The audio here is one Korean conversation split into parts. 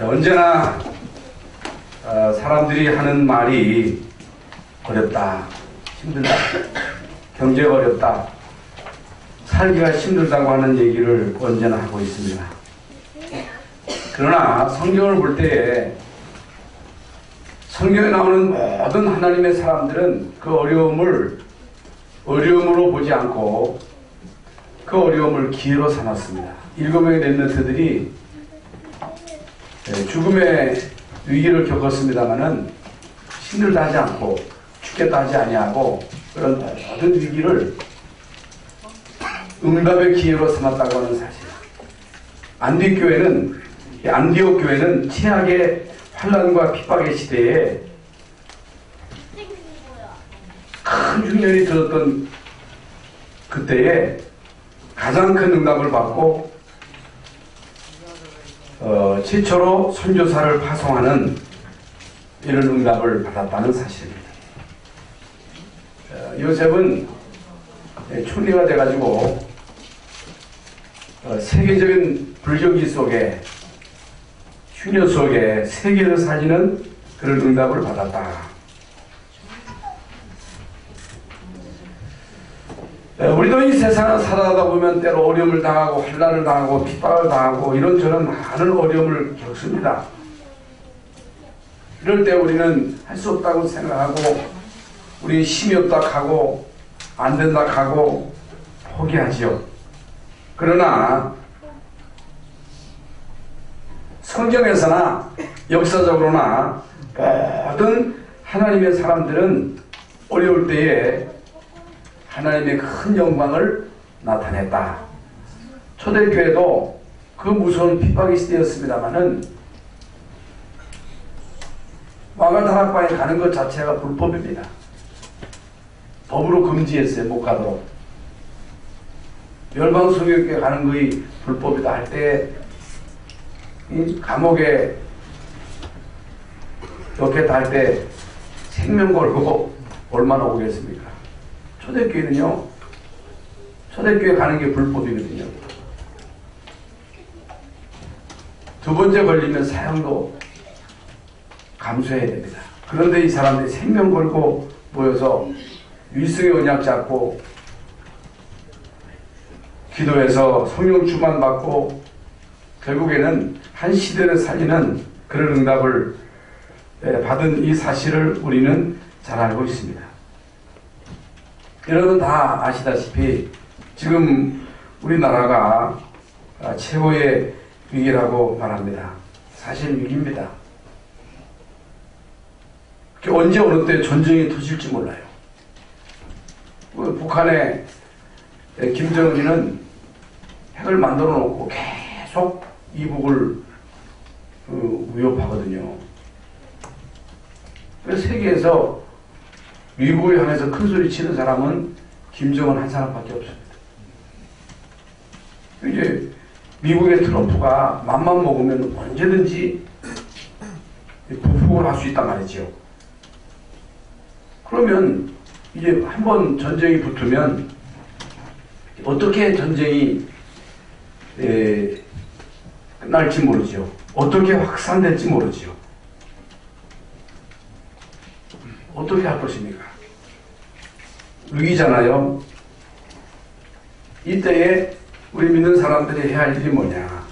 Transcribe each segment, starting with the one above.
언제나 사람들이 하는 말이 어렵다, 힘들다, 경제가 어렵다, 살기가 힘들다고 하는 얘기를 언제나 하고 있습니다. 그러나 성경을 볼 때에 성경에 나오는 모든 하나님의 사람들은 그 어려움을 어려움으로 보지 않고 그 어려움을 기회로 삼았습니다. 7명의 렘넌트들이 죽음의 위기를 겪었습니다마는 힘들다 하지 않고 죽겠다 하지 아니하고 그런 모든 위기를 응답의 기회로 삼았다고 하는 사실. 안디옥 교회는 최악의 환난과 핍박의 시대에 큰 흉년이 들었던 그때에 가장 큰 응답을 받고 최초로 선교사를 파송하는 이런 응답을 받았다는 사실입니다. 요셉은 총리가 돼가지고 세계적인 불경기 속에 흉년 속에 세계를 살리는 그런 응답을 받았다. 우리도 이 세상을 살아가다 보면 때로 어려움을 당하고 환난을 당하고 핍박을 당하고 이런저런 많은 어려움을 겪습니다. 이럴 때 우리는 할 수 없다고 생각하고 우리 힘이 없다 하고 안 된다 하고 포기하지요. 그러나 성경에서나 역사적으로나 모든 하나님의 사람들은 어려울 때에 하나님의 큰 영광을 나타냈다. 초대교회도 그 무서운 핍박이 시대였습니다마는 마가다락방에 가는 것 자체가 불법입니다. 법으로 금지했어요. 못 가도록. 열방성교회 가는 것이 불법이다 할 때 이 감옥에 이렇게 달 때 생명 걸고 얼마나 오겠습니까? 초대교회는요, 초대교회 가는 게 불법이거든요. 두 번째 걸리면 사형도 감수해야 됩니다. 그런데 이 사람들이 생명 걸고 모여서 위승의 언약 잡고 기도해서 성령 충만 받고 결국에는 한 시대를 살리는 그런 응답을 받은 이 사실을 우리는 잘 알고 있습니다. 여러분 다 아시다시피 지금 우리나라가 최고의 위기라고 말합니다. 사실 위기입니다. 언제 어느 때 전쟁이 터질지 몰라요. 북한의 김정은이는 핵을 만들어 놓고 계속 이북을 위협하거든요. 그래서 세계에서 미국을 향해서 큰 소리 치는 사람은 김정은 한 사람밖에 없습니다. 이제 미국의 트럼프가 맘만 먹으면 언제든지 보복을 할 수 있단 말이죠. 그러면 이제 한번 전쟁이 붙으면 어떻게 전쟁이 끝날지 모르죠. 어떻게 확산될지 모르죠. 어떻게 할 것입니까? 위기잖아요. 이때에 우리 믿는 사람들이 해야 할 일이 뭐냐?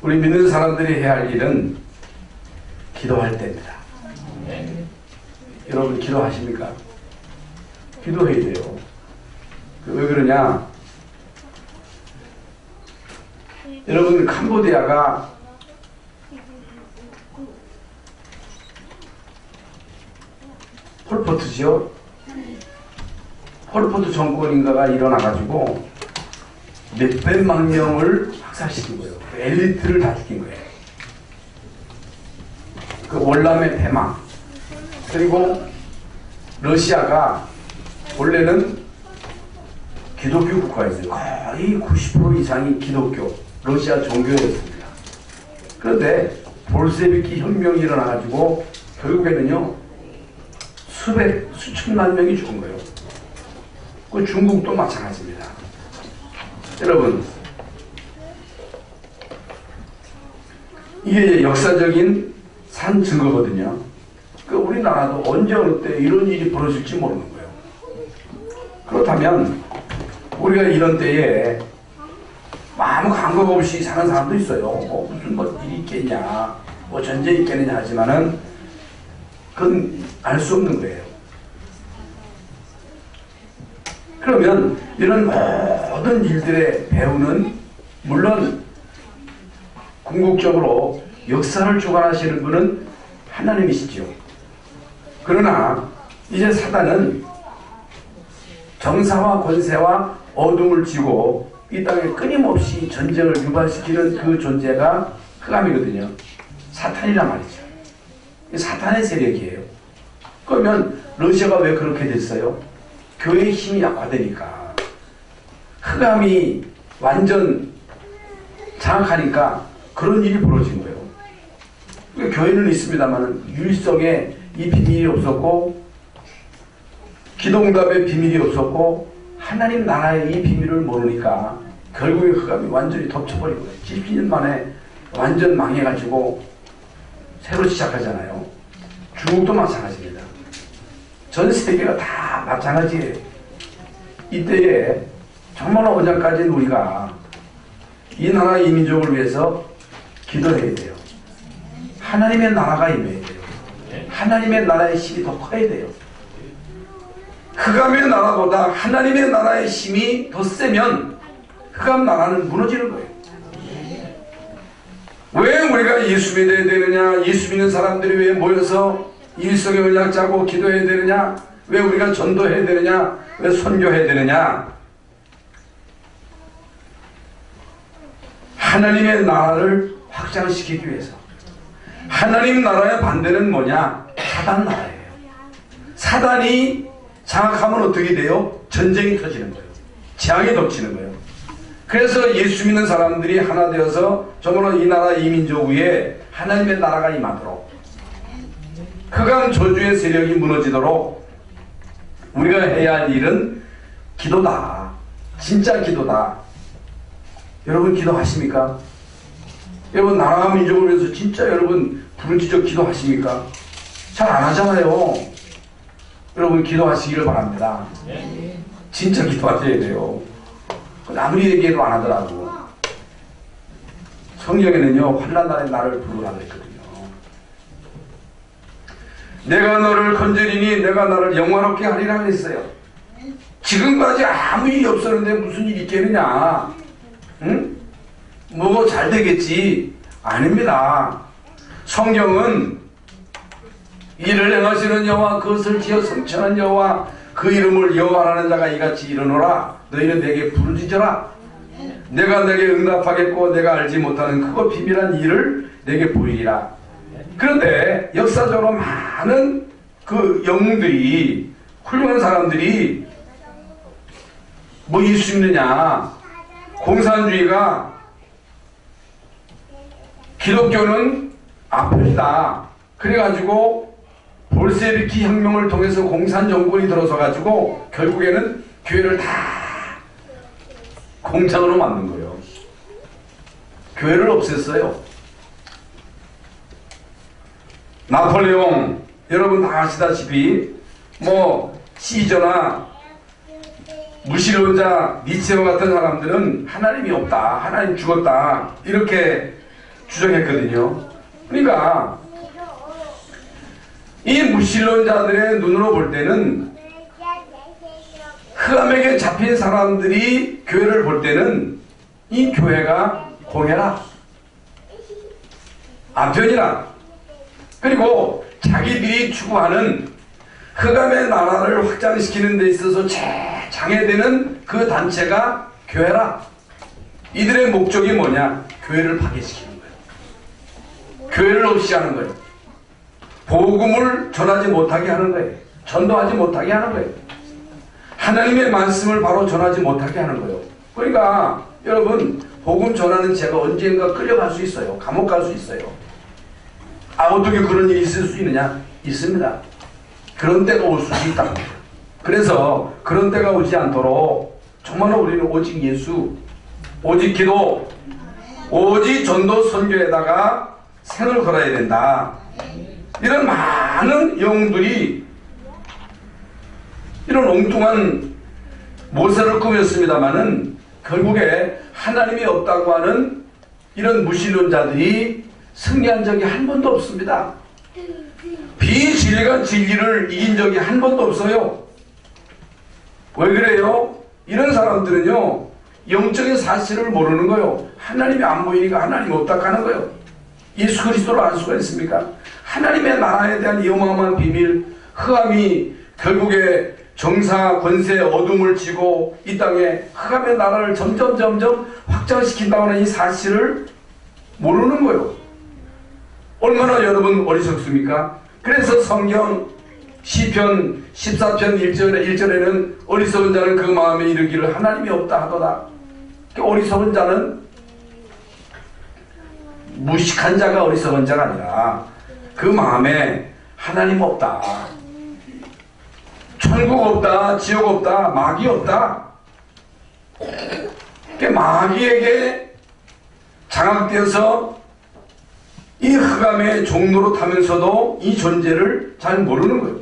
우리 믿는 사람들이 해야 할 일은 기도할 때입니다. 여러분 기도하십니까? 기도해야 돼요. 왜 그러냐? 여러분 캄보디아가 폴포트죠? 폴포트 정권인가가 일어나가지고 몇백만 명을 학살시킨 거예요. 그 엘리트를 다 시킨 거예요. 그 월남의 대망. 그리고 러시아가 원래는 기독교 국가였어요. 거의 90% 이상이 기독교, 러시아 종교였습니다. 그런데 볼세비키 혁명이 일어나가지고 결국에는요 수천만 명이 죽은 거예요. 그 중국도 마찬가지입니다. 여러분 이게 역사적인 산 증거거든요. 그 우리나라도 언제 어느 때 이런 일이 벌어질지 모르는 거예요. 그렇다면 우리가 이런 때에 아무 감각 없이 사는 사람도 있어요. 무슨 일이 있겠냐, 전쟁이 있겠느냐 하지만은 그건 알 수 없는 거예요. 그러면 이런 모든 일들의 배후는 물론 궁극적으로 역사를 주관하시는 분은 하나님이시죠. 그러나 이제 사단은 정사와 권세와 어둠을 쥐고 이 땅에 끊임없이 전쟁을 유발시키는 그 존재가 흑암이거든요. 사탄이란 말이죠. 사탄의 세력이에요. 그러면 러시아가 왜 그렇게 됐어요? 교회의 힘이 약화되니까. 흑암이 완전 장악하니까 그런 일이 벌어진 거예요. 그러니까 교회는 있습니다만 율성에 이 비밀이 없었고 기도응답의 비밀이 없었고 하나님 나라의 이 비밀을 모르니까 결국에 흑암이 완전히 덮쳐버린 거예요. 70년 만에 완전 망해가지고 새로 시작하잖아요. 중국도 마찬가지입니다. 전 세계가 다 마찬가지예요. 이때에 정말 언제까지는 우리가 이 나라 이 민족을 위해서 기도해야 돼요. 하나님의 나라가 임해야 돼요. 하나님의 나라의 힘이 더 커야 돼요. 흑암의 나라보다 하나님의 나라의 힘이 더 세면 흑암 나라는 무너지는 거예요. 왜 우리가 예수 믿어야 되느냐? 예수 믿는 사람들이 왜 모여서 일성의 언약 짜고 기도해야 되느냐? 왜 우리가 전도해야 되느냐? 왜 선교해야 되느냐? 하나님의 나라를 확장시키기 위해서. 하나님 나라의 반대는 뭐냐? 사단 나라예요. 사단이 장악하면 어떻게 돼요? 전쟁이 터지는 거예요. 재앙이 덮치는 거예요. 그래서 예수 믿는 사람들이 하나 되어서 정말로 이 나라 이 민족 위에 하나님의 나라가 임하도록 흑암 저주의 세력이 무너지도록 우리가 해야 할 일은 기도다. 진짜 기도다. 여러분 기도하십니까? 여러분 나라와 민족을 위해서 진짜 여러분 부르짖어 기도하십니까? 잘 안 하잖아요. 여러분 기도하시기를 바랍니다. 진짜 기도하셔야 돼요. 아무리 얘기해도 안 하더라고. 성경에는요 환난 날에 나를 부르라 그랬거든요. 내가 너를 건지리니 내가 나를 영화롭게 하리라 그랬어요. 지금까지 아무 일이 없었는데 무슨 일이 있겠느냐? 응? 뭐 잘 되겠지? 아닙니다. 성경은 이를 행하시는 여호와 그것을 지어 성천한 여호와 그 이름을 여호와라는 자가 이같이 이르노라. 너희는 내게 부르짖어라. 내가 내게 응답하겠고 내가 알지 못하는 크고 비밀한 일을 내게 보이리라. 그런데 역사적으로 많은 그 영웅들이 훌륭한 사람들이 뭐 예수 믿느냐? 공산주의가 기독교는 아프리다. 그래가지고 볼세비키 혁명을 통해서 공산 정권이 들어서 가지고 결국에는 교회를 다 공장으로 만든 거예요. 교회를 없앴어요. 나폴레옹 여러분 다 아시다시피 뭐 시저나 무신론자 니체와 같은 사람들은 하나님이 없다, 하나님 죽었다 이렇게 주장했거든요. 그러니까 이 무신론자들의 눈으로 볼 때는 흑암에게 잡힌 사람들이 교회를 볼 때는 이 교회가 공해라, 안편이라. 그리고 자기들이 추구하는 흑암의 나라를 확장시키는 데 있어서 제일 장애되는 그 단체가 교회라. 이들의 목적이 뭐냐? 교회를 파괴시키는 거예요. 교회를 없이 하는 거예요. 복음을 전하지 못하게 하는 거예요. 전도하지 못하게 하는 거예요. 하나님의 말씀을 바로 전하지 못하게 하는 거예요. 그러니까 여러분 복음 전하는 제가 언젠가 끌려갈 수 있어요. 감옥 갈 수 있어요. 어떻게 그런 일이 있을 수 있느냐? 있습니다. 그런 때가 올 수 있다. 그래서 그런 때가 오지 않도록 정말로 우리는 오직 예수, 오직 기도, 오직 전도 선교에다가 생을 걸어야 된다. 이런 많은 영웅들이 이런 엉뚱한 모세를 꾸몄습니다마는 결국에 하나님이 없다고 하는 이런 무신론자들이 승리한 적이 한 번도 없습니다. 비진리가 진리를 이긴 적이 한 번도 없어요. 왜 그래요? 이런 사람들은요, 영적인 사실을 모르는 거예요. 하나님이 안 보이니까 하나님이 없다 하는 거예요. 예수 그리스도를 알 수가 있습니까? 하나님의 나라에 대한 이 어마어마한 비밀, 흑암이 결국에 정사, 권세, 어둠을 지고 이 땅에 흑암의 나라를 점점 확장시킨다고 하는 이 사실을 모르는 거예요. 얼마나 여러분 어리석습니까? 그래서 성경 시편 14편 1절에는 어리석은 자는 그 마음에 이르기를 하나님이 없다 하도다. 어리석은 자는 무식한 자가 어리석은 자가 아니라 그 마음에 하나님 없다, 천국 없다, 지옥 없다, 마귀 없다. 마귀에게 장악되어서 이 흑암의 종로로 타면서도 이 존재를 잘 모르는 거예요.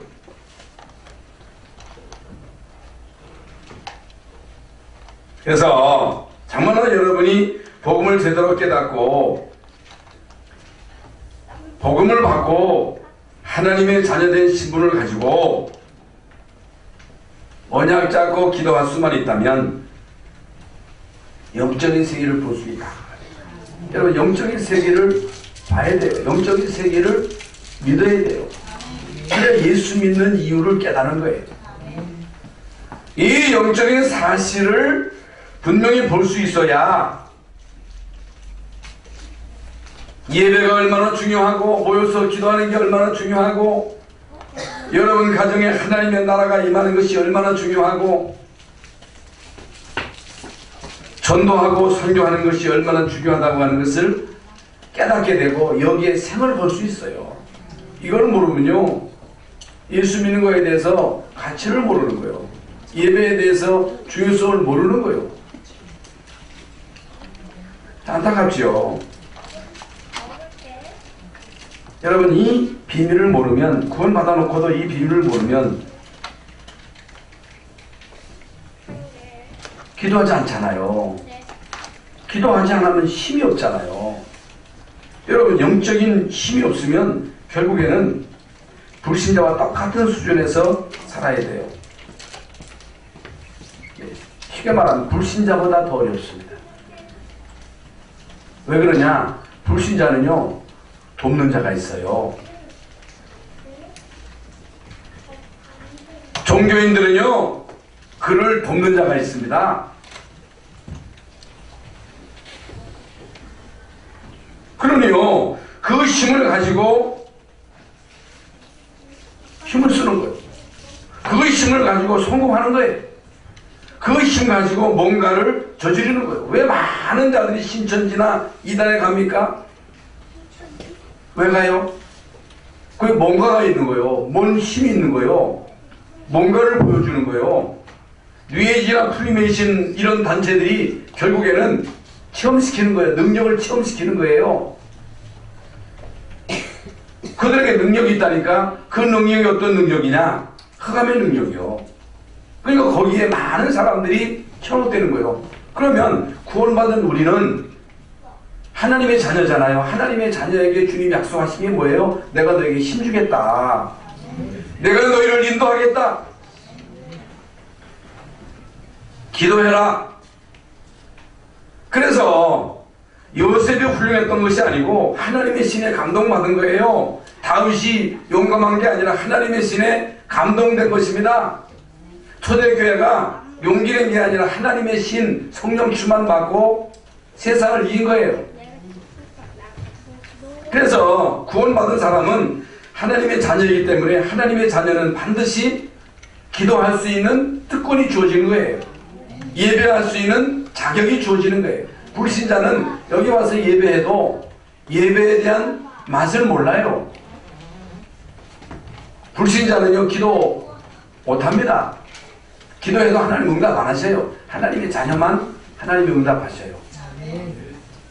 그래서 정말로 여러분이 복음을 제대로 깨닫고 복음을 받고 하나님의 자녀된 신분을 가지고 언약 잡고 기도할 수만 있다면 영적인 세계를 볼 수 있다. 여러분, 영적인 세계를 봐야 돼요. 영적인 세계를 믿어야 돼요. 그래 예수 믿는 이유를 깨닫는 거예요. 이 영적인 사실을 분명히 볼 수 있어야 예배가 얼마나 중요하고 모여서 기도하는 게 얼마나 중요하고 여러분 가정에 하나님의 나라가 임하는 것이 얼마나 중요하고 전도하고 선교하는 것이 얼마나 중요하다고 하는 것을 깨닫게 되고 여기에 생을 걸 수 있어요. 이걸 모르면요, 예수 믿는 거에 대해서 가치를 모르는 거예요. 예배에 대해서 중요성을 모르는 거예요. 안타깝죠. 여러분, 이 비밀을 모르면, 구원받아 놓고도 이 비밀을 모르면 기도하지 않잖아요. 기도하지 않으면 힘이 없잖아요. 여러분, 영적인 힘이 없으면 결국에는 불신자와 똑같은 수준에서 살아야 돼요. 쉽게 말하면 불신자보다 더 어렵습니다. 왜 그러냐? 불신자는요, 돕는 자가 있어요. 종교인들은요, 그를 돕는 자가 있습니다. 그러니요, 그 힘을 가지고 힘을 쓰는 거예요. 그 힘을 가지고 성공하는 거예요. 그 힘 가지고 뭔가를 저지르는 거예요. 왜 많은 자들이 신천지나 이단에 갑니까? 왜 가요? 거기 뭔가가 있는 거예요. 뭔 힘이 있는 거예요. 뭔가를 보여주는 거예요. 뉴에이지나 프리메이션 이런 단체들이 결국에는 체험시키는 거예요. 능력을 체험시키는 거예요. 그들에게 능력이 있다니까. 그 능력이 어떤 능력이냐? 흑암의 능력이요. 그러니까 거기에 많은 사람들이 현혹되는 거예요. 그러면 구원받은 우리는 하나님의 자녀잖아요. 하나님의 자녀에게 주님이 약속하신 게 뭐예요? 내가 너에게 힘주겠다. 내가 너희를 인도하겠다. 기도해라. 그래서 요셉이 훌륭했던 것이 아니고 하나님의 신에 감동받은 거예요. 다윗이 용감한 게 아니라 하나님의 신에 감동된 것입니다. 초대교회가 용기 낸 게 아니라 하나님의 신, 성령 충만 받고 세상을 이긴 거예요. 그래서 구원받은 사람은 하나님의 자녀이기 때문에 하나님의 자녀는 반드시 기도할 수 있는 특권이 주어지는 거예요. 예배할 수 있는 자격이 주어지는 거예요. 불신자는 여기 와서 예배해도 예배에 대한 맛을 몰라요. 불신자는요, 기도 못합니다. 기도해도 하나님 응답 안 하셔요. 하나님의 자녀만 하나님이 응답하셔요.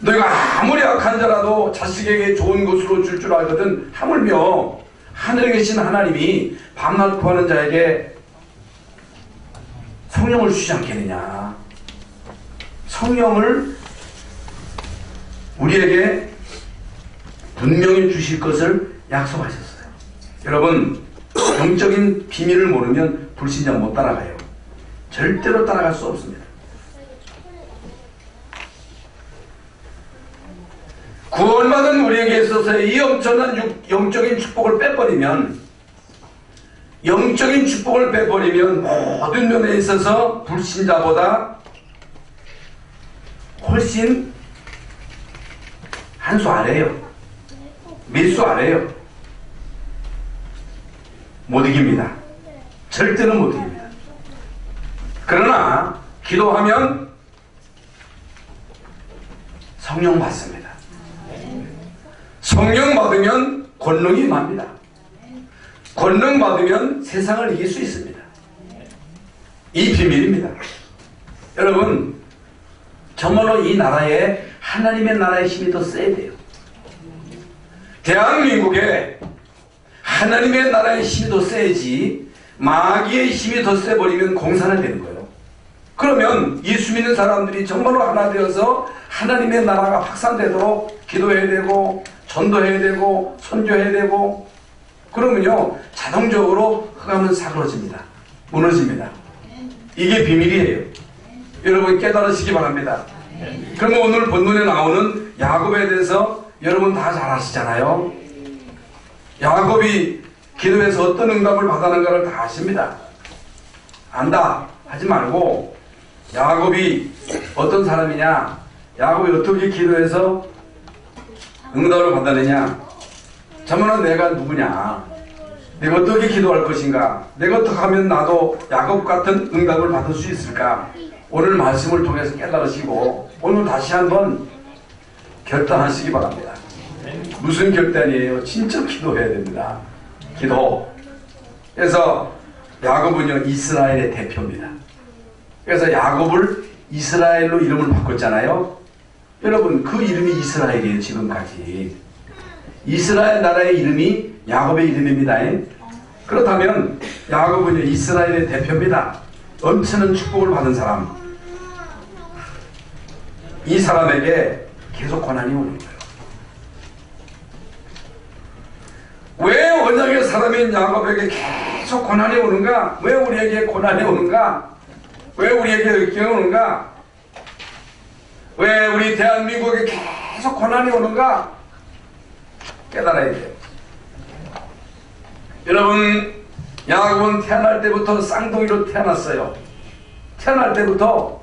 너희가 아무리 악한 자라도 자식에게 좋은 것으로 줄 줄 알거든 하물며 하늘에 계신 하나님이 밤낮 구하는 자에게 성령을 주지 않겠느냐. 성령을 우리에게 분명히 주실 것을 약속하셨어요. 여러분, 영적인 비밀을 모르면 불신자 못 따라가요. 절대로 따라갈 수 없습니다. 구원받은 우리에게 있어서의 이 엄청난 영적인 축복을 빼버리면, 영적인 축복을 빼버리면 모든 면에 있어서 불신자보다 훨씬 한 수 아래요. 몇 수 아래요. 못 이깁니다. 절대로 못 이깁니다. 그러나 기도하면 성령 받습니다. 성령 받으면 권능이 임합니다. 권능 받으면 세상을 이길 수 있습니다. 이 비밀입니다. 여러분, 정말로 이 나라에 하나님의 나라의 힘이 더 세야 돼요. 대한민국에 하나님의 나라의 힘이 더 세지 마귀의 힘이 더 세버리면 공산화 되는 거예요. 그러면 예수 믿는 사람들이 정말로 하나 되어서 하나님의 나라가 확산되도록 기도해야 되고 전도해야 되고 선교해야 되고, 그러면요 자동적으로 흑암은 사그러집니다. 무너집니다. 이게 비밀이에요. 여러분 깨달으시기 바랍니다. 그러면 오늘 본문에 나오는 야곱에 대해서 여러분 다 잘 아시잖아요. 야곱이 기도해서 어떤 응답을 받았는가를 다 아십니다. 안다 하지 말고 야곱이 어떤 사람이냐, 야곱이 어떻게 기도해서 응답을 받았느냐, 저번에 내가 누구냐, 내가 어떻게 기도할 것인가, 내가 어떻게 하면 나도 야곱 같은 응답을 받을 수 있을까, 오늘 말씀을 통해서 깨달으시고 오늘 다시 한번 결단하시기 바랍니다. 무슨 결단이에요? 진짜 기도해야 됩니다. 기도. 그래서 야곱은요 이스라엘의 대표입니다. 그래서 야곱을 이스라엘로 이름을 바꿨잖아요. 여러분 그 이름이 이스라엘이에요. 지금까지 이스라엘 나라의 이름이 야곱의 이름입니다. 그렇다면 야곱은요 이스라엘의 대표입니다. 엄청난 축복을 받은 사람, 이 사람에게 계속 고난이 오는 거예요. 왜 언약의 사람인 야곱에게 계속 고난이 오는가? 왜 우리에게 고난이 오는가? 왜 우리에게 역경이 오는가? 왜 우리 대한민국에 계속 고난이 오는가? 깨달아야 돼요. 여러분, 야곱은 태어날 때부터 쌍둥이로 태어났어요. 태어날 때부터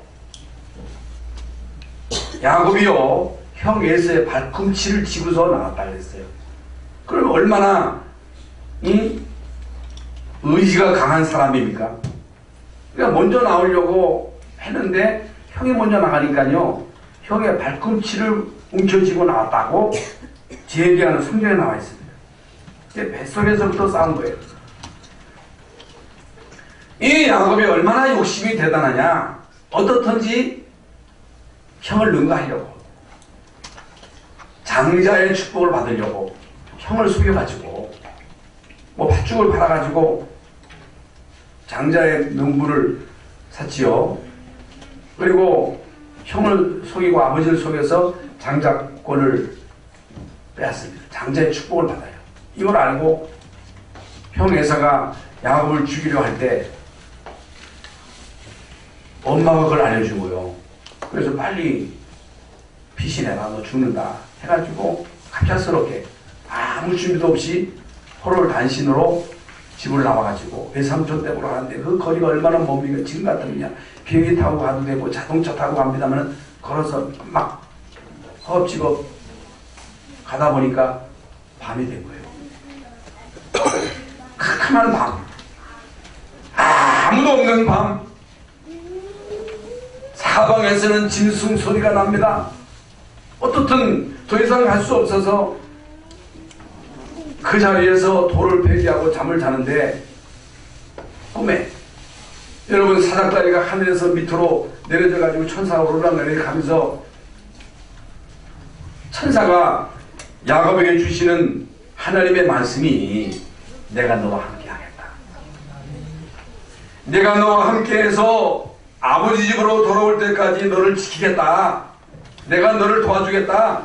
야곱이요 형 에서의 발꿈치를 쥐고서 나왔다 그랬어요. 그럼 얼마나 의지가 강한 사람입니까? 그러니까 먼저 나오려고 했는데 형이 먼저 나가니까요 형의 발꿈치를 움켜쥐고 나왔다고 제기하는 성경에 나와 있습니다. 뱃속에서부터 싸운 거예요. 이 야곱이 얼마나 욕심이 대단하냐, 어떻든지 형을 능가하려고, 장자의 축복을 받으려고 형을 속여가지고 뭐 팥죽을 팔아가지고 장자의 명분을 샀지요. 그리고 형을 속이고 아버지를 속여서 장자권을 빼앗습니다. 장자의 축복을 받아요. 이걸 알고 형 에사가 야곱을 죽이려 할 때 엄마가 그걸 알려주고요. 그래서 빨리 피신해라, 너 죽는다 해가지고 갑작스럽게 아무 준비도 없이 호롤 단신으로 집을 나와가지고 외삼촌 댁으로 가는데 그 거리가 얼마나 멉니까? 지금 같으면요 비행기 타고 가도 되고 자동차 타고 갑니다만 걸어서 막 허겁지겁 가다 보니까 밤이 된 거예요. 캄캄한 밤, 아무도 없는 밤, 사방에서는 짐승 소리가 납니다. 어떻든 더 이상 갈 수 없어서 그 자리에서 돌을 폐기하고 잠을 자는데 꿈에 여러분 사닥다리가 하늘에서 밑으로 내려져 가지고 천사가 오르락내리락 하면서 천사가 야곱에게 주시는 하나님의 말씀이 내가 너와 함께 하겠다. 내가 너와 함께해서 아버지 집으로 돌아올 때까지 너를 지키겠다. 내가 너를 도와주겠다.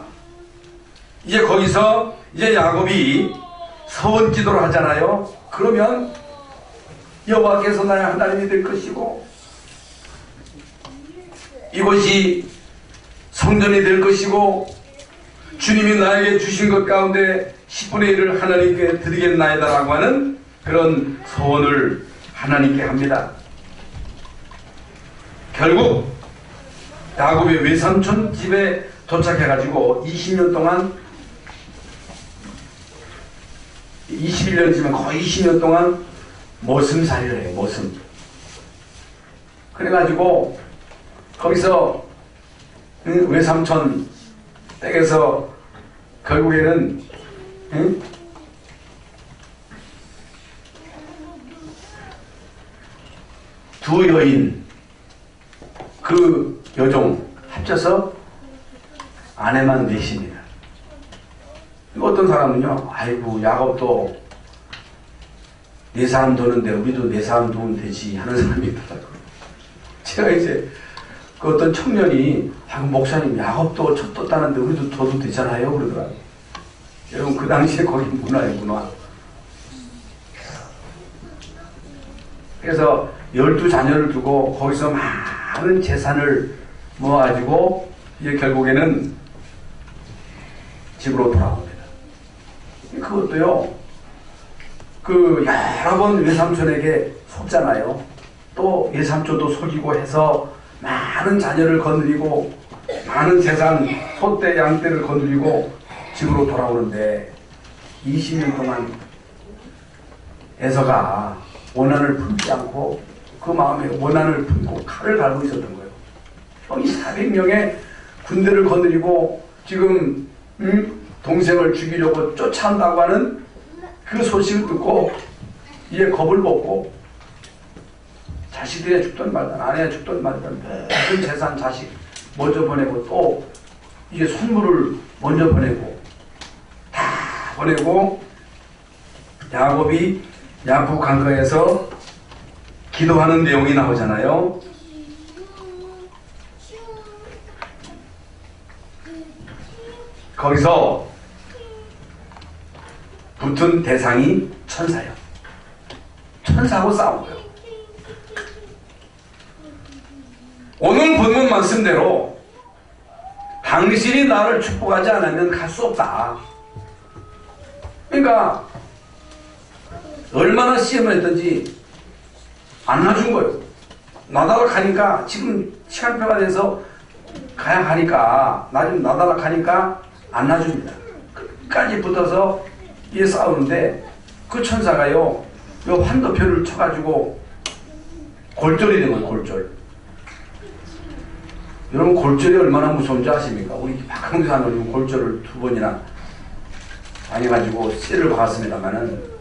이제 거기서 이제 야곱이 서원 기도를 하잖아요. 그러면 여호와께서 나의 하나님이 될 것이고 이곳이 성전이 될 것이고 주님이 나에게 주신 것 가운데 10분의 1을 하나님께 드리겠나이다 라고 하는 그런 서원을 하나님께 합니다. 결국 야곱의 외삼촌 집에 도착해가지고 20년 동안 21년이지만 거의 20년 동안 머슴살이를 해요. 머슴. 그래가지고 거기서 외삼촌 댁에서 결국에는 두 여인 그 여종 합쳐서 아내만 넷입니다. 어떤 사람은요, 아이고 야곱도 네 사람 두는데 우리도 네 사람 두면 되지 하는 사람이 있더라고요. 제가 이제 그 어떤 청년이 목사님 야곱도 첫 떴다는데 우리도 둬도 되잖아요 그러더라고요. 여러분 그 당시에 거기 문화였구나. 그래서 12자녀를 두고 거기서 많은 재산을 모아가지고 이제 결국에는 집으로 돌아옵니다. 그것도요, 그 여러 번 외삼촌에게 속잖아요. 또 외삼촌도 속이고 해서 많은 자녀를 거느리고 많은 재산, 소떼, 양떼를 거느리고 집으로 돌아오는데 20년 동안 에서가 원한을 품지 않고 그 마음에 원한을 품고 칼을 갈고 있었던 거예요. 이 400명의 군대를 거느리고 지금 동생을 죽이려고 쫓아온다고 하는 그 소식을 듣고 이제 겁을 먹고 자식들이 죽든 말든 아내가 죽든 말든 모든 재산 자식 먼저 보내고 또 이제 선물을 먼저 보내고 다 보내고 야곱이 야복 강가에서 기도하는 내용이 나오잖아요. 거기서 붙은 대상이 천사예요. 천사하고 싸운 거예요. 오늘 본문 말씀대로 당신이 나를 축복하지 않으면 갈 수 없다. 그러니까 얼마나 시험을 했든지 안 놔준 거예요. 나다락 하니까 지금 시간표가 돼서 가야 하니까 나다락 하니까 안 놔줍니다. 끝까지 붙어서 이에 싸우는데 그 천사가요 요 환도표를 쳐가지고 골절이 된 거예요. 골절. 여러분 골절이 얼마나 무서운지 아십니까? 우리 박항수 하느님 골절을 2번이나 다녀가지고 씨를 박았습니다만은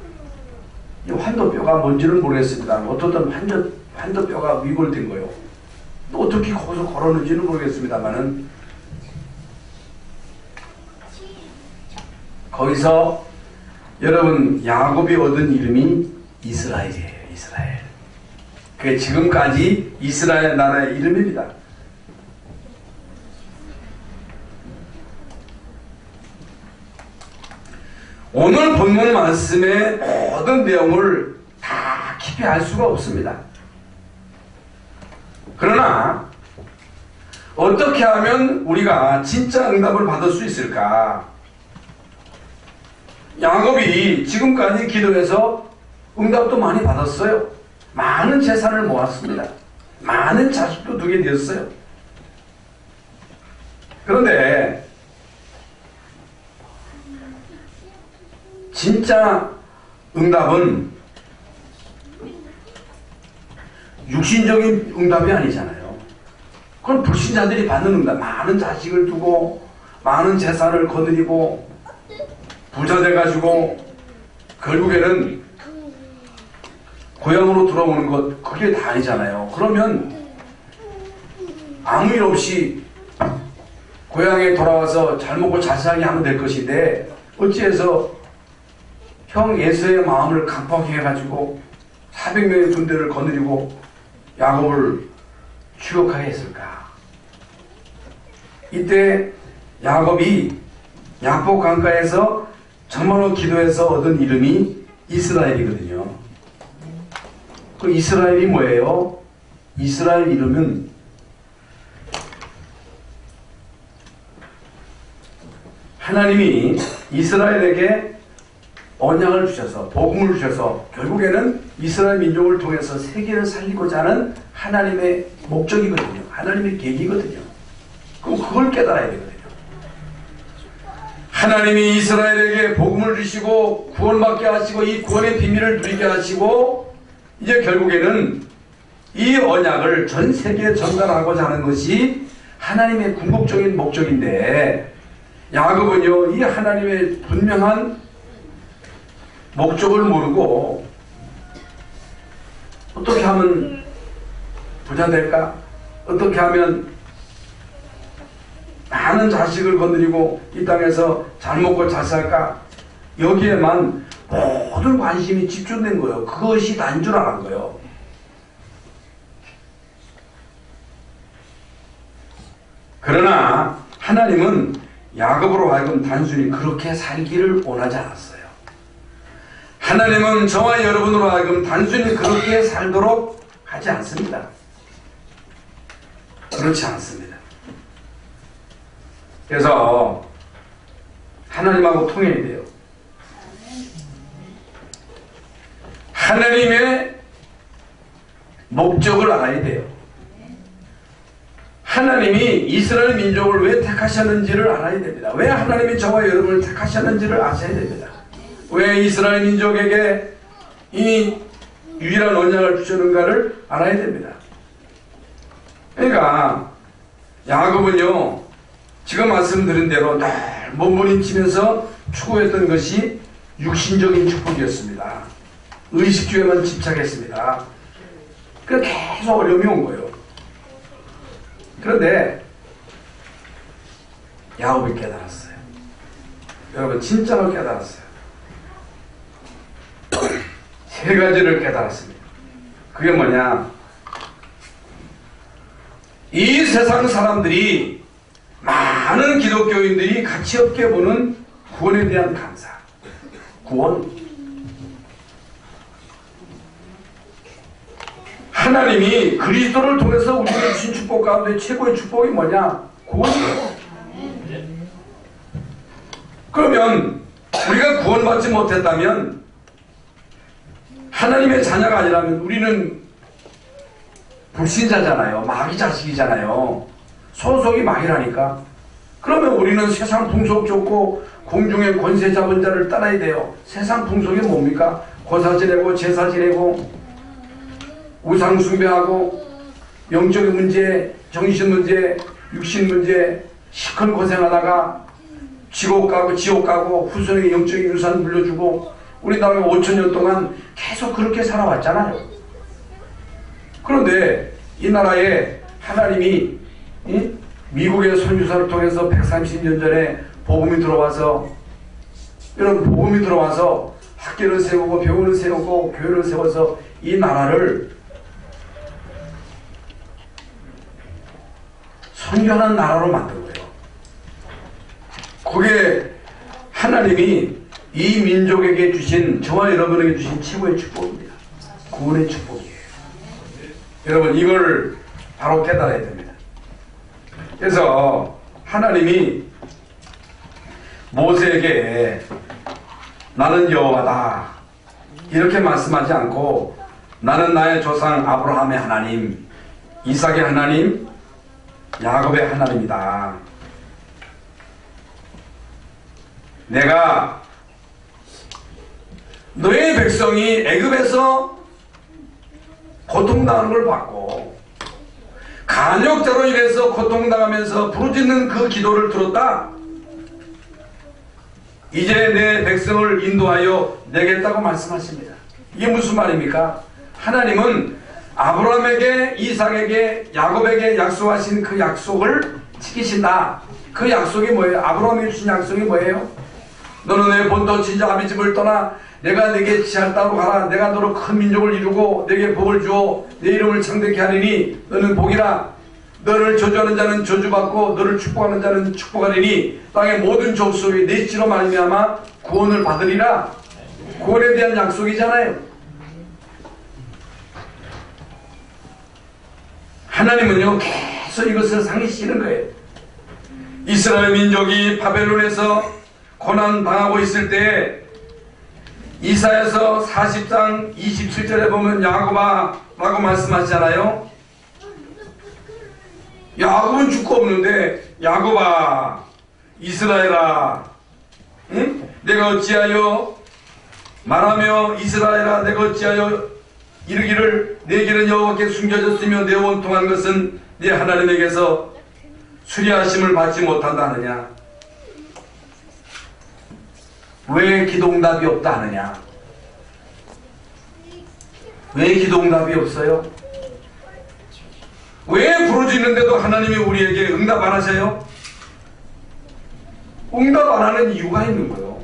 이 환도뼈가 뭔지는 모르겠습니다. 어떻든 환도뼈가 위골된 거예요. 또 어떻게 거기서 걸었는지는 모르겠습니다만은 거기서 여러분 야곱이 얻은 이름이 이스라엘이에요. 이스라엘. 그게 지금까지 이스라엘 나라의 이름입니다. 오늘 본문 말씀의 모든 내용을 다 깊이 알 수가 없습니다. 그러나 어떻게 하면 우리가 진짜 응답을 받을 수 있을까? 야곱이 지금까지 기도해서 응답도 많이 받았어요. 많은 재산을 모았습니다. 많은 자식도 두게 되었어요. 그런데 진짜 응답은 육신적인 응답이 아니잖아요. 그건 불신자들이 받는 응답. 많은 자식을 두고 많은 재산을 거느리고 부자 돼가지고 결국에는 고향으로 돌아오는 것 그게 다 아니잖아요. 그러면 아무 일 없이 고향에 돌아와서 잘 먹고 잘 살게 하면 될 것인데 어찌해서 형 에서의 마음을 강팍해 가지고 400명의 군대를 거느리고 야곱을 추격하게 했을까? 이때 야곱이 야복 강가에서 정말로 기도해서 얻은 이름이 이스라엘이거든요. 그 이스라엘이 뭐예요? 이스라엘 이름은 하나님이 이스라엘에게 언약을 주셔서 복음을 주셔서 결국에는 이스라엘 민족을 통해서 세계를 살리고자 하는 하나님의 목적이거든요. 하나님의 계획이거든요. 그럼 그걸 깨달아야 되거든요. 하나님이 이스라엘에게 복음을 주시고 구원받게 하시고 이 구원의 비밀을 누리게 하시고 이제 결국에는 이 언약을 전 세계에 전달하고자 하는 것이 하나님의 궁극적인 목적인데 야곱은요 이 하나님의 분명한 목적을 모르고 어떻게 하면 부자 될까? 어떻게 하면 많은 자식을 건드리고 이 땅에서 잘 먹고 잘 살까? 여기에만 모든 관심이 집중된 거예요. 그것이 다인 줄 알은 거예요. 그러나 하나님은 야곱으로 하여금 단순히 그렇게 살기를 원하지 않았어요. 하나님은 저와 여러분으로 하여금 단순히 그렇게 살도록 하지 않습니다. 그렇지 않습니다. 그래서 하나님하고 통해야 돼요. 하나님의 목적을 알아야 돼요. 하나님이 이스라엘 민족을 왜 택하셨는지를 알아야 됩니다. 왜 하나님이 저와 여러분을 택하셨는지를 아셔야 됩니다. 왜 이스라엘 민족에게 이 유일한 언약을 주셨는가를 알아야 됩니다. 그러니까 야곱은요 지금 말씀드린 대로 늘 몸부림치면서 추구했던 것이 육신적인 축복이었습니다. 의식주에만 집착했습니다. 그래서 계속 어려움이 온 거예요. 그런데 야곱이 깨달았어요. 여러분 진짜로 깨달았어요. 세 가지를 깨달았습니다. 그게 뭐냐? 이 세상 사람들이 많은 기독교인들이 가치 없게 보는 구원에 대한 감사. 구원. 하나님이 그리스도를 통해서 우리에게 주신 축복 가운데 최고의 축복이 뭐냐? 구원이에요. 그러면 우리가 구원받지 못했다면 하나님의 자녀가 아니라면 우리는 불신자잖아요. 마귀 자식이잖아요. 소속이 마귀라니까. 그러면 우리는 세상 풍속 좋고 공중의 권세 잡은 자를 따라야 돼요. 세상 풍속이 뭡니까? 고사 지내고 제사 지내고 우상 숭배하고 영적인 문제, 정신 문제, 육신 문제 시큰 고생하다가 지옥 가고 후손에게 영적인 유산 물려주고 우리나라가 5,000년 동안 계속 그렇게 살아왔잖아요. 그런데 이 나라에 하나님이 미국의 선교사를 통해서 130년 전에 복음이 들어와서 이런 복음이 들어와서 학교를 세우고 병원을 세우고 교회를 세워서 이 나라를 선교하는 나라로 만든 거예요. 그게 하나님이 이 민족에게 주신 저와 여러분에게 주신 최고의 축복입니다. 구원의 축복이에요. 여러분 이걸 바로 깨달아야 됩니다. 그래서 하나님이 모세에게 나는 여호와다 이렇게 말씀하지 않고 나는 나의 조상 아브라함의 하나님, 이삭의 하나님, 야곱의 하나님이다. 내가 너의 백성이 애굽에서 고통당하는 걸 봤고 간역자로 인해서 고통당하면서 부르짖는 그 기도를 들었다. 이제 내 백성을 인도하여 내겠다고 말씀하십니다. 이게 무슨 말입니까? 하나님은 아브라함에게, 이삭에게, 야곱에게 약속하신 그 약속을 지키신다. 그 약속이 뭐예요? 아브라함이 주신 약속이 뭐예요? 너는 내 본토 친자 아비 집을 떠나 내가 내게 지할 땅으로 가라. 내가 너로 큰 민족을 이루고 내게 복을 주어 내 이름을 창대케 하리니 너는 복이라. 너를 저주하는 자는 저주받고 너를 축복하는 자는 축복하리니 땅의 모든 족속이 내 씨로 말미암아 구원을 받으리라. 구원에 대한 약속이잖아요. 하나님은요 계속 이것을 상기시키는 거예요. 이스라엘 민족이 바벨론에서 고난당하고 있을 때 이사야서 40장 27절에 보면 야곱아 라고 말씀하시잖아요. 야곱은 죽고 없는데 야곱아 이스라엘아 응? 내가 어찌하여 말하며 이스라엘아 내가 어찌하여 이르기를 내 길은 여호와께 숨겨졌으며 내 원통한 것은 네 하나님에게서 수리하심을 받지 못한다 하느냐. 왜 기도응답이 없다 하느냐. 왜 기도응답이 없어요? 왜 부르짖는데도 하나님이 우리에게 응답 안 하세요? 응답 안 하는 이유가 있는 거예요.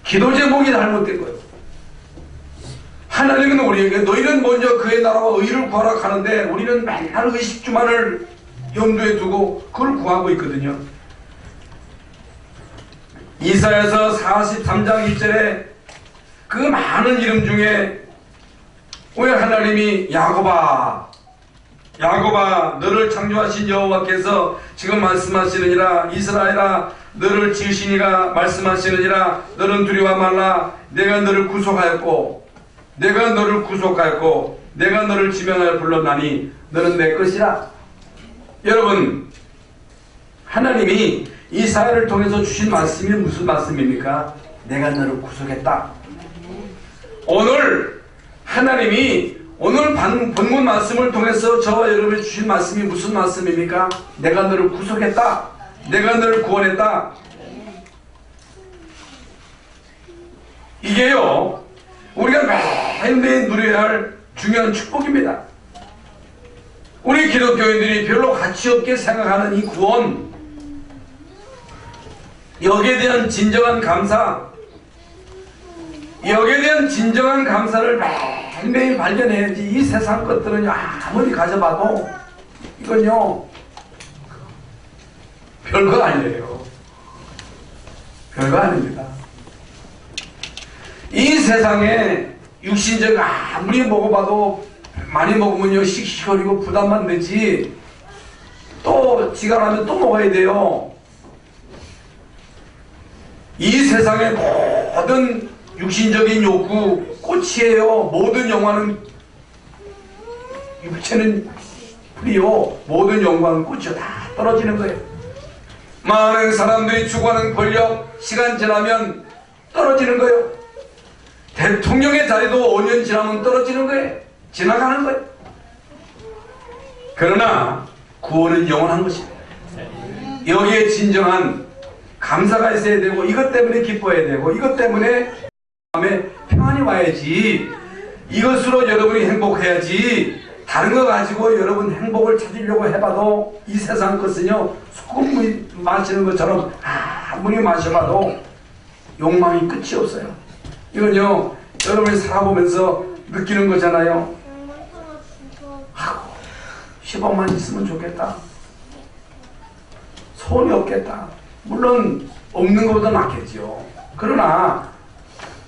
기도 제목이 잘못된 거예요. 하나님은 우리에게 너희는 먼저 그의 나라와 의를 구하라 하는데 우리는 맨날 의식주만을 염두에 두고 그걸 구하고 있거든요. 이사야서 43장 2절에 그 많은 이름 중에 왜 하나님이 야곱아 야곱아 너를 창조하신 여호와께서 지금 말씀하시느니라 이스라엘아 너를 지으시니가 말씀하시느니라 너는 두려워 말라 내가 너를 구속하였고 내가 너를 지명하여 불렀나니 너는 내 것이라. 여러분 하나님이 이사야를 통해서 주신 말씀이 무슨 말씀입니까? 내가 너를 구속했다. 오늘 하나님이 오늘 본문 말씀을 통해서 저와 여러분이 주신 말씀이 무슨 말씀입니까? 내가 너를 구속했다. 내가 너를 구원했다. 이게요 우리가 매일매일 누려야 할 중요한 축복입니다. 우리 기독교인들이 별로 가치없게 생각하는 이 구원, 여기에 대한 진정한 감사, 여기에 대한 진정한 감사를 매일매일 발견해야지. 이 세상 것들은요 아무리 가져봐도 이건요 별거 아니에요. 별거 아닙니다. 이 세상에 육신적 아무리 먹어봐도 많이 먹으면요 씩씩거리고 부담만 되지 또 지각하면 또 먹어야 돼요. 이 세상의 모든 육신적인 욕구 꽃이에요. 모든 영화는 육체는 풀이요 모든 영광은 꽃이요 다 떨어지는 거예요. 많은 사람들이 추구하는 권력 시간 지나면 떨어지는 거예요. 대통령의 자리도 5년 지나면 떨어지는 거예요. 지나가는 거예요. 그러나 구원은 영원한 것입니다. 여기에 진정한 감사가 있어야 되고 이것 때문에 기뻐해야 되고 이것 때문에 마음에 평안이 와야지. 이것으로 여러분이 행복해야지. 다른 거 가지고 여러분 행복을 찾으려고 해봐도 이 세상 것은요 소금 마시는 것처럼 아무리 마셔봐도 욕망이 끝이 없어요. 이건요 여러분이 살아보면서 느끼는 거잖아요. 아이고 10억만 있으면 좋겠다. 소원이 없겠다. 물론 없는 것보다 낫겠죠. 그러나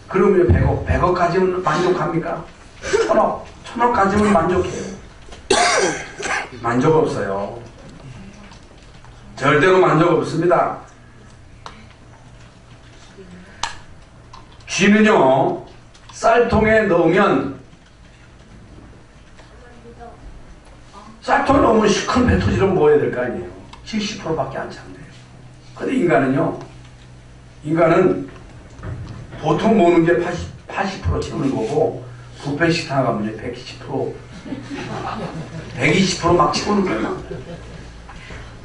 그러면 100억 가지면 만족합니까? 1000억 가지면 만족해요. 만족 없어요. 절대로 만족 없습니다. 쥐는요 쌀통에 넣으면 쌀통에 넣으면 시큰 배 터지러 모여야 될 거 아니에요. 70%밖에 안 찬대요. 근데 인간은 보통 모으는 게 80% 채우는 거고 뷔페 식당 가면 120% 막 채우는 거예요.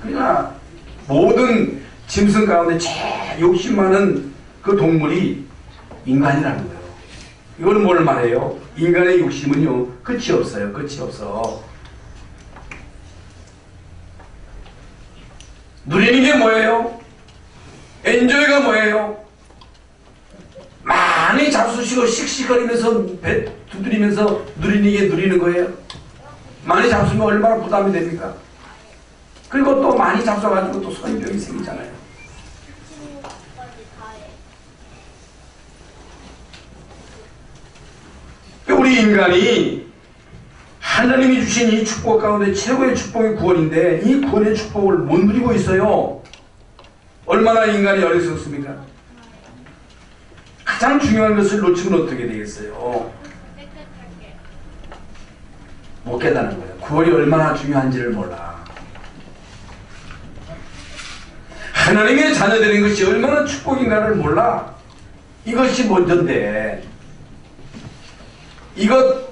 그러니까 모든 짐승 가운데 제일 욕심 많은 그 동물이 인간이라는 거예요. 이거는 뭘 말해요? 인간의 욕심은요 끝이 없어요. 끝이 없어. 누리는 게 뭐예요? 엔조이가 뭐예요? 많이 잡수시고 씩씩거리면서 배 두드리면서 누리는 게 누리는 거예요. 많이 잡수면 얼마나 부담이 됩니까? 그리고 또 많이 잡숴가지고 또 소염병이 생기잖아요. 우리 인간이 하나님이 주신 이 축복 가운데 최고의 축복이 구원인데 이 구원의 축복을 못 누리고 있어요. 얼마나 인간이 어리석습니까? 가장 중요한 것을 놓치면 어떻게 되겠어요? 못 깨닫는 거예요. 구원이 얼마나 중요한지를 몰라. 하나님의 자녀 되는 것이 얼마나 축복인가를 몰라. 이것이 먼저인데 이것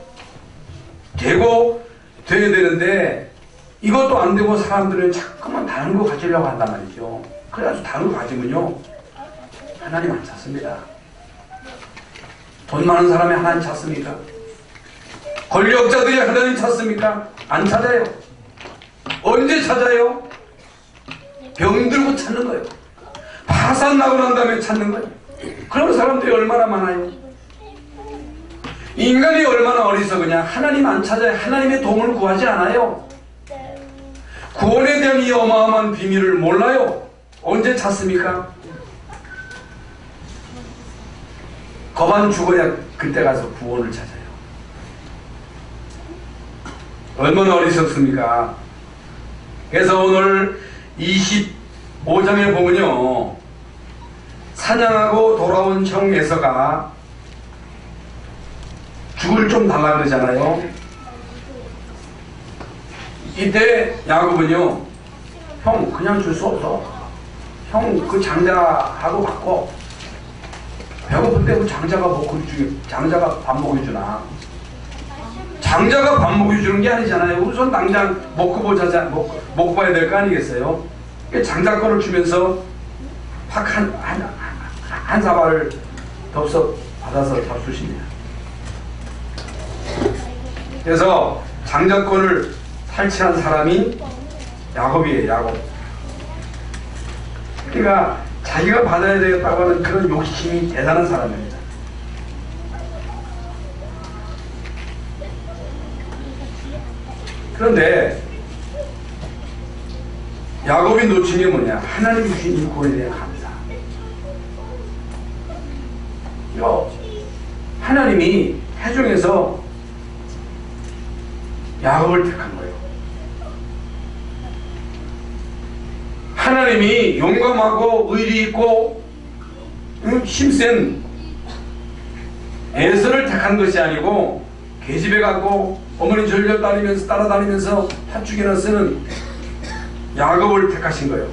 되고 돼야 되는데 이것도 안 되고 사람들은 자꾸만 다른 거 가지려고 한단 말이죠. 그래서 다른 거 가지면요 하나님 안 찾습니다. 돈 많은 사람이 하나님 찾습니까? 권력자들이 하나님 찾습니까? 안 찾아요. 언제 찾아요? 병들고 찾는 거예요. 파산 나고 난 다음에 찾는 거예요. 그런 사람들이 얼마나 많아요. 인간이 얼마나 어리석으냐. 하나님 안 찾아요. 하나님의 도움을 구하지 않아요. 구원에 대한 이 어마어마한 비밀을 몰라요. 언제 찾습니까? 거반 죽어야 그때 가서 구원을 찾아요. 얼마나 어리석습니까? 그래서 오늘 25장에 보면요 사냥하고 돌아온 형 에서가 죽을 좀 달라 그러잖아요. 이때 야곱은요 형 그냥 줄 수 없어. 형 그 장자하고 바꿔. 배고플 때 그 장자가 장자가 밥 먹여주나. 장자가 밥 먹여주는 게 아니잖아요. 우선 당장 먹고 봐야 될 거 아니겠어요? 장자 거를 주면서 확 한 사발을 덥석 받아서 잡수십니다. 그래서 장자권을 탈취한 사람이 야곱이에요. 야곱. 그러니까 자기가 받아야 되겠다고 하는 그런 욕심이 대단한 사람입니다. 그런데 야곱이 놓친 게 뭐냐? 하나님이 주신 이 구원에 대한 감사. 이거 하나님이 회중에서 야곱을 택한 거예요. 하나님이 용감하고 의리 있고 힘센 에서를 택한 것이 아니고 계집애 갖고 어머니 졸려 따라다니면서 팥죽이나 쓰는 야곱을 택하신 거예요.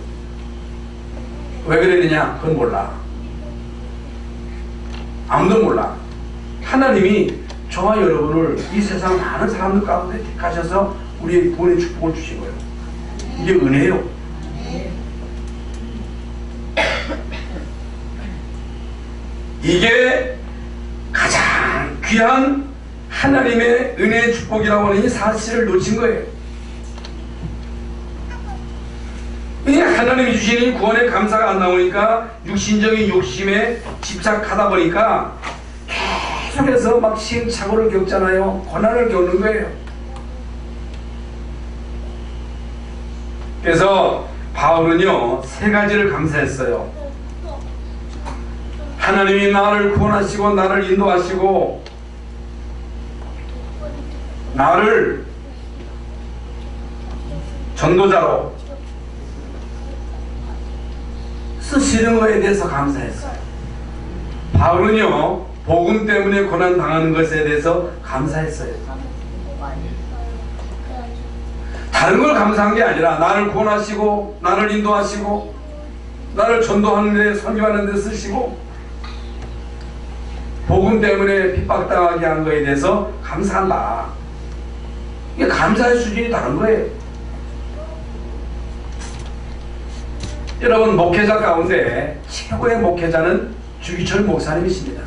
왜 그랬느냐? 그건 몰라. 아무도 몰라. 하나님이 저와 여러분을 이 세상 많은 사람들 가운데 택하셔서 우리의 구원의 축복을 주신 거예요. 이게 은혜예요. 이게 가장 귀한 하나님의 은혜의 축복이라고 하는 이 사실을 놓친 거예요. 이 하나님이 주신 이 구원의 감사가 안 나오니까 육신적인 욕심에 집착하다 보니까 계속해서 막 시행착오를 겪잖아요. 고난을 겪는 거예요. 그래서 바울은요 3가지를 감사했어요. 하나님이 나를 구원하시고 나를 인도하시고 나를 전도자로 쓰시는 것에 대해서 감사했어요. 바울은요 복음 때문에 고난 당하는 것에 대해서 감사했어요. 다른 걸 감사한 게 아니라 나를 구원하시고 나를 인도하시고 나를 전도하는 데 선교하는 데 쓰시고 복음 때문에 핍박당하게 한 것에 대해서 감사한다. 이게 감사의 수준이 다른 거예요. 여러분 목회자 가운데 최고의 목회자는 주기철 목사님이십니다.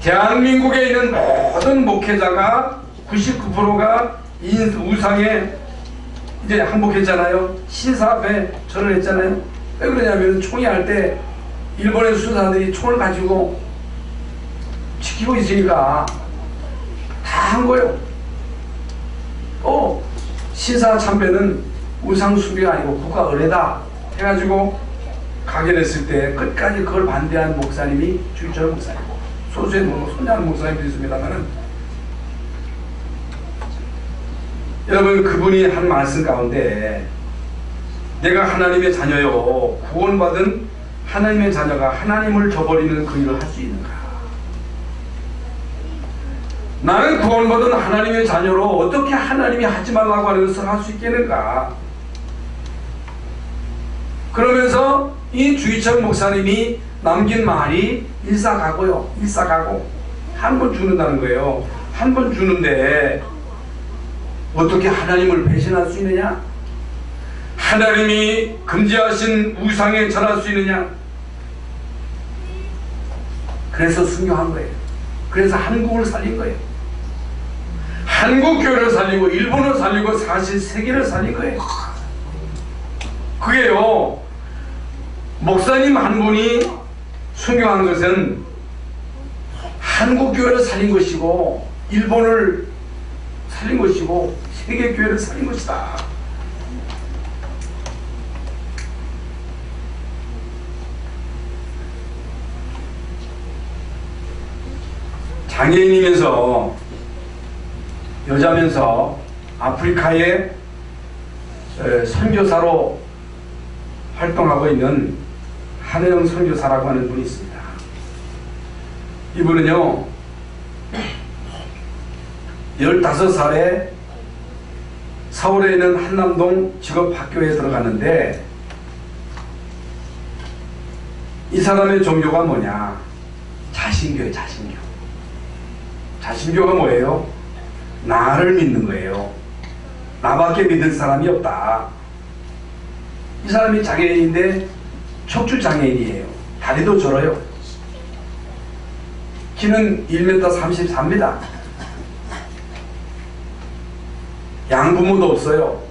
대한민국에 있는 모든 목회자가 99%가 우상에 이제 항복했잖아요. 신사 앞에 절을 했잖아요. 왜 그러냐면 총회할 때 일본의 수사들이 총을 가지고 지키고 있으니까 다 한 거예요. 또 신사 참배는 우상숭배가 아니고 국가 은혜다 해가지고 가결했을 때 끝까지 그걸 반대한 목사님이 주기철 목사님, 소수의 손양 목사님도 있습니다만은, 여러분 그분이 한 말씀 가운데 내가 하나님의 자녀요 구원받은 하나님의 자녀가 하나님을 저버리는 그 일을 할 수 있는가? 나는 구원받은 하나님의 자녀로 어떻게 하나님이 하지 말라고 하는 것을 할 수 있겠는가? 그러면서 이 주기철 목사님이 남긴 말이 일사가고요. 일사가고 한 번 죽는다는 거예요. 한 번 죽는데 어떻게 하나님을 배신할 수 있느냐? 하나님이 금지하신 우상에 절할 수 있느냐? 그래서 순교한 거예요. 그래서 한국을 살린 거예요. 한국 교회를 살리고 일본을 살리고 사실 세계를 살린 거예요. 그게요, 목사님 한 분이 순교한 것은 한국 교회를 살린 것이고 일본을 살린 것이고 세계 교회를 살린 것이다. 장애인이면서 여자면서 아프리카의 선교사로 활동하고 있는 한혜영 선교사라고 하는 분이 있습니다. 이분은요 15살에 서울에 있는 한남동 직업학교에 들어갔는데, 이 사람의 종교가 뭐냐? 자신교예요. 자신교. 자신교가 뭐예요? 나를 믿는 거예요. 나밖에 믿을 사람이 없다. 이 사람이 장애인인데 척추 장애인이에요. 다리도 절어요. 키는 1m 34입니다. 양부모도 없어요.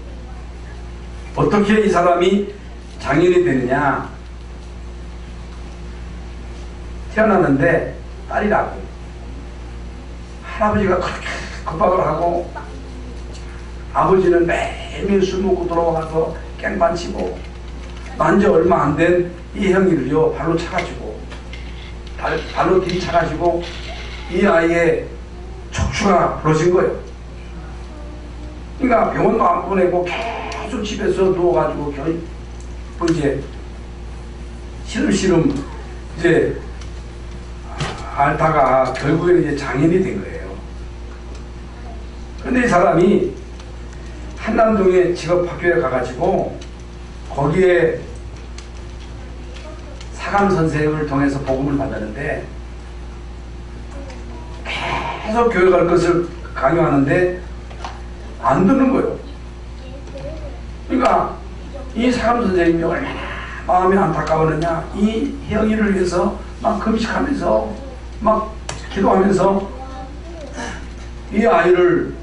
어떻게 이 사람이 장애인이 되느냐? 태어났는데 딸이라고 할아버지가 그렇게 겁박을 하고, 아버지는 매일매일 술 먹고 들어와서 깽판 치고, 난지 얼마 안 된 이 형이를요 발로 차가지고, 발로 들이차가지고 이 아이의 척추가 부러진 거예요. 그러니까 병원도 안 보내고 계속 집에서 누워가지고 이제 시름시름 이제 앓다가 결국에는 이제 장애인이 된 거예요. 그런데 이 사람이 한남동에 직업학교에 가가지고 거기에 사감 선생을 통해서 복음을 받았는데, 계속 교회 갈 것을 강요하는데 안 듣는 거예요. 그러니까 이 사감 선생님이 얼마나 마음이 안타까웠느냐. 이 혜영이를 위해서 막 금식하면서 막 기도하면서 이 아이를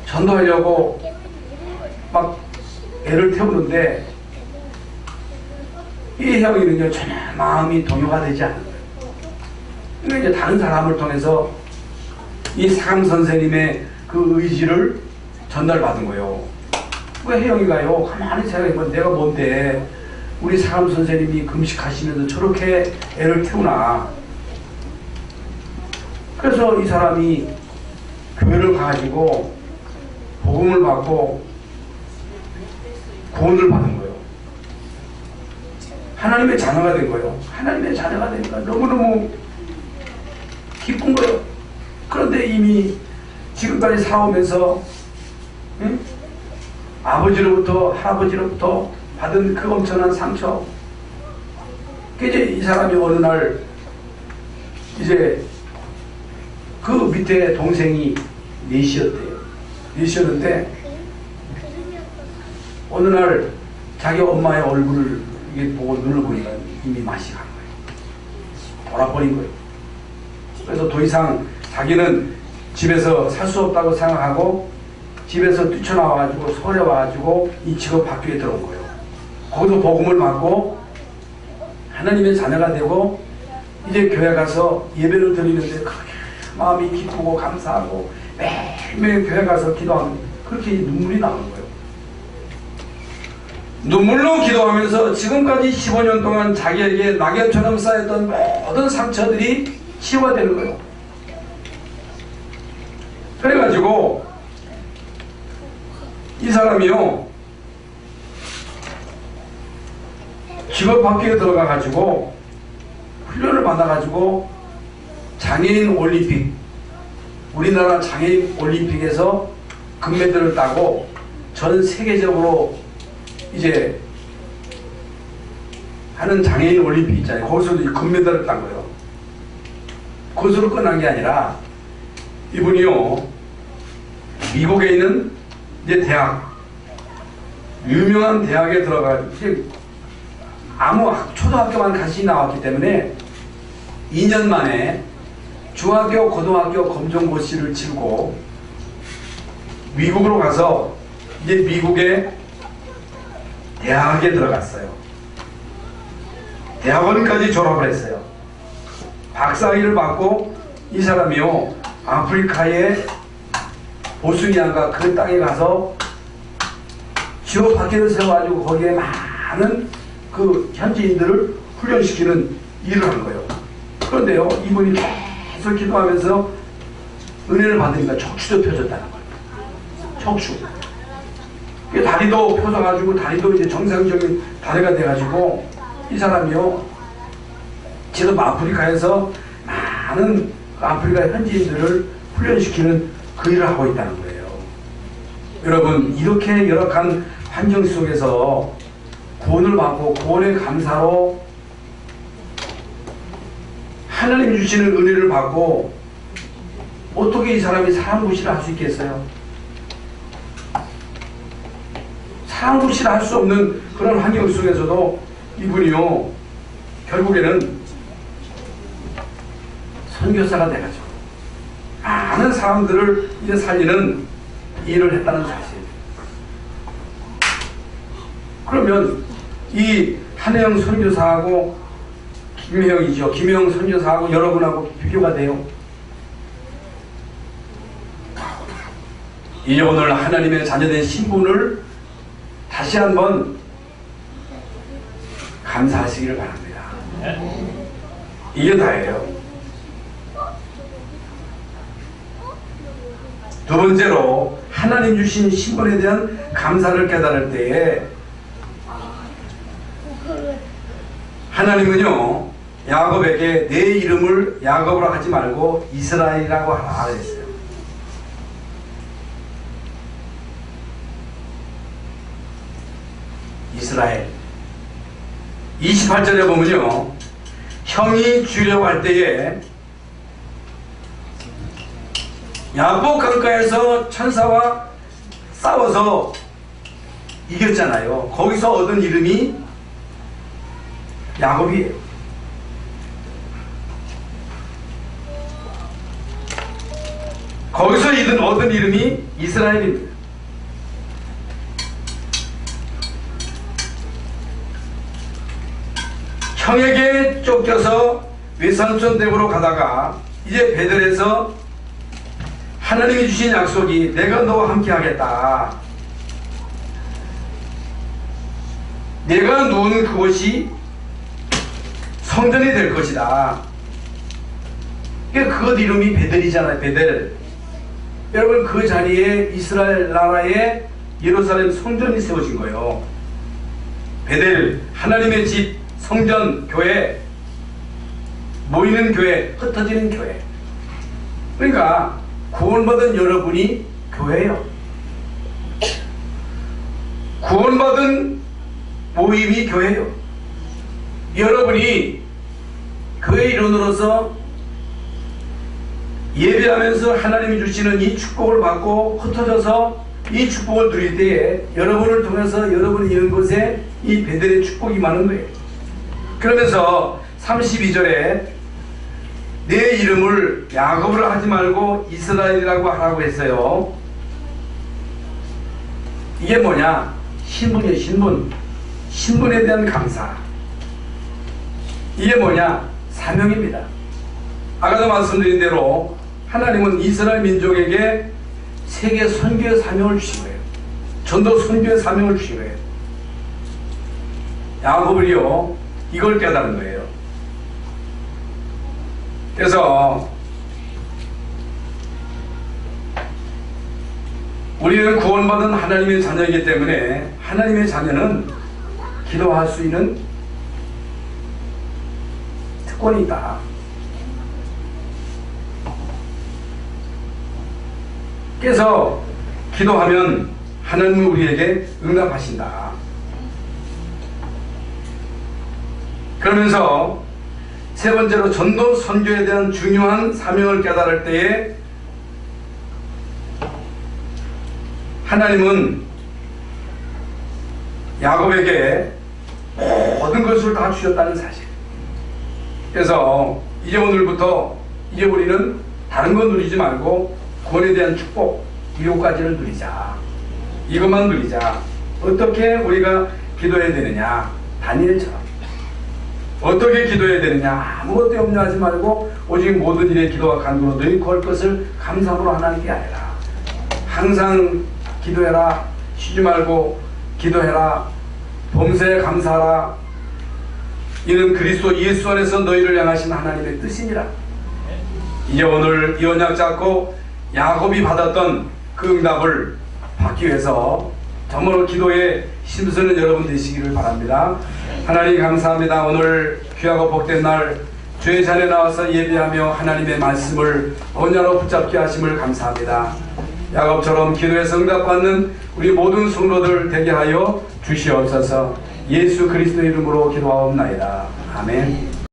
전도하려고 막 애를 태우는데, 이 혜영이는요 전혀 마음이 동요가 되지 않는 거예요. 그러니까 이제 다른 사람을 통해서 이 사감 선생님의 그 의지를 전달받은 거예요. 그 혜영이가요 가만히 생각해보면 내가 뭔데 우리 사감 선생님이 금식하시면서 저렇게 애를 태우나. 그래서 이 사람이 교회를 가지고 복음을 받고 구원을 받은 거예요. 하나님의 자녀가 된 거예요. 하나님의 자녀가 되니까 너무너무 기쁜 거예요. 그런데 이미 지금까지 살아오면서 아버지로부터 할아버지로부터 받은 그 엄청난 상처, 이제 이 사람이 어느 날 이제 그 밑에 동생이 넷이었대요. 넷이었는데 어느 날 자기 엄마의 얼굴을 이게 보고 눈을 보니까 이미 맛이 간 거예요. 돌아버린 거예요. 그래서 더 이상 자기는 집에서 살 수 없다고 생각하고 집에서 뛰쳐나와가지고 서울에 와가지고 이 직업 학교에 들어온 거예요. 거기서 복음을 받고 하나님의 자녀가 되고 이제 교회 가서 예배를 드리는데 그렇게 마음이 기쁘고 감사하고 매일매일 교회 가서 기도하면 그렇게 눈물이 나오는 거예요. 눈물로 기도하면서 지금까지 15년 동안 자기에게 낙엽처럼 쌓였던 모든 상처들이 치유되는 거예요. 그래가지고 이 사람이요 직업학교에 들어가가지고 훈련을 받아가지고 장애인 올림픽, 우리나라 장애인 올림픽에서 금메달을 따고 전 세계적으로 이제 하는 장애인 올림픽 있잖아요. 거기서도 금메달을 딴 거예요. 그것으로 끝난 게 아니라 이분이요 미국에 있는 이제 대학, 유명한 대학에 들어가지고 아무 초등학교만 같이 나왔기 때문에 2년 만에 중학교, 고등학교 검정고시를 치르고 미국으로 가서 이제 미국의 대학에 들어갔어요. 대학원까지 졸업을 했어요. 박사학위를 받고 이 사람이요 아프리카의 보스니아가 그 땅에 가서 지옥학교를 세워가지고 거기에 많은 그 현지인들을 훈련시키는 일을 한 거예요. 그런데요 이분이 계속 기도하면서 은혜를 받으니까 척추도 펴졌다는 거예요. 척추. 다리도 펴져가지고 다리도 이제 정상적인 다리가 돼가지고 이 사람이요 지금 아프리카에서 많은 아프리카 현지인들을 훈련시키는 그 일을 하고 있다는 거예요. 여러분 이렇게 열악한 환경 속에서 구원을 받고 구원의 감사로 하나님 주시는 은혜를 받고 어떻게 이 사람이 사람 구실을 할 수 있겠어요? 사람 구실을 할 수 없는 그런 환경 속에서도 이분이요 결국에는 선교사가 돼가지고 많은 사람들을 이제 살리는 일을 했다는 사실. 그러면 이 한혜영 선교사하고 김혜영이죠. 김혜영 선교사하고 여러분하고 비교가 돼요. 이제 오늘 하나님의 자녀된 신분을 다시 한번 감사하시기를 바랍니다. 이게 다예요. 두 번째로 하나님 주신 신분에 대한 감사를 깨달을 때에 하나님은요 야곱에게 내 이름을 야곱으로 하지 말고 이스라엘이라고 하라 했어요. 이스라엘. 28절에 보면요 형이 주려고 할 때에 야복 강가에서 천사와 싸워서 이겼잖아요. 거기서 얻은 이름이 야곱이에요. 거기서 얻은 이름이 이스라엘입니다. 형에게 쫓겨서 외삼촌 댁으로 가다가 이제 베들에서 하나님이 주신 약속이 내가 너와 함께 하겠다. 내가 누운 그곳이 성전이 될 것이다. 그것 이름이 베델이잖아요. 베델. 여러분 그 자리에 이스라엘 나라의 예루살렘 성전이 세워진 거예요. 베델, 하나님의 집, 성전, 교회, 모이는 교회, 흩어지는 교회. 그러니까 구원받은 여러분이 교회예요. 구원받은 모임이 교회예요. 여러분이 교회 일원으로서 예배하면서 하나님이 주시는 이 축복을 받고 흩어져서 이 축복을 누릴 때에 여러분을 통해서 여러분이 있는 곳에 이 베델의 축복이 많은 거예요. 그러면서 32절에 내 이름을 야곱으로 하지 말고 이스라엘이라고 하라고 했어요. 이게 뭐냐? 신분이에요. 신분. 신분에 대한 감사. 이게 뭐냐? 사명입니다. 아까도 말씀드린 대로 하나님은 이스라엘 민족에게 세계 선교의 사명을 주신 거예요. 전도 선교의 사명을 주신 거예요. 야곱을요, 이걸 깨달은 거예요. 그래서 우리는 구원받은 하나님의 자녀이기 때문에 하나님의 자녀는 기도할 수 있는 특권이 있다. 그래서 기도하면 하나님은 우리에게 응답하신다. 그러면서 세 번째로 전도 선교에 대한 중요한 사명을 깨달을 때에 하나님은 야곱에게 모든 것을 다 주셨다는 사실. 그래서 이제 오늘부터 이제 우리는 다른 건 누리지 말고 구원에 대한 축복 이것까지를 누리자. 이것만 누리자. 어떻게 우리가 기도해야 되느냐? 다니엘처럼 어떻게 기도해야 되느냐? 아무것도 염려하지 말고 오직 모든 일에 기도와 간구로 너희 구할 것을 감사함으로 하나님께 하라. 항상 기도해라. 쉬지 말고 기도해라. 범사에 감사하라. 이는 그리스도 예수 안에서 너희를 향하신 하나님의 뜻이니라. 이제 오늘 이 언약 잡고 야곱이 받았던 그 응답을 받기 위해서 정말로 기도에 힘쓰는 여러분 되시기를 바랍니다. 하나님 감사합니다. 오늘 귀하고 복된 날 주의 자리에 나와서 예배하며 하나님의 말씀을 언약으로 붙잡게 하심을 감사합니다. 야곱처럼 기도에서 응답받는 우리 모든 성도들 되게 하여 주시옵소서. 예수 그리스도의 이름으로 기도하옵나이다. 아멘.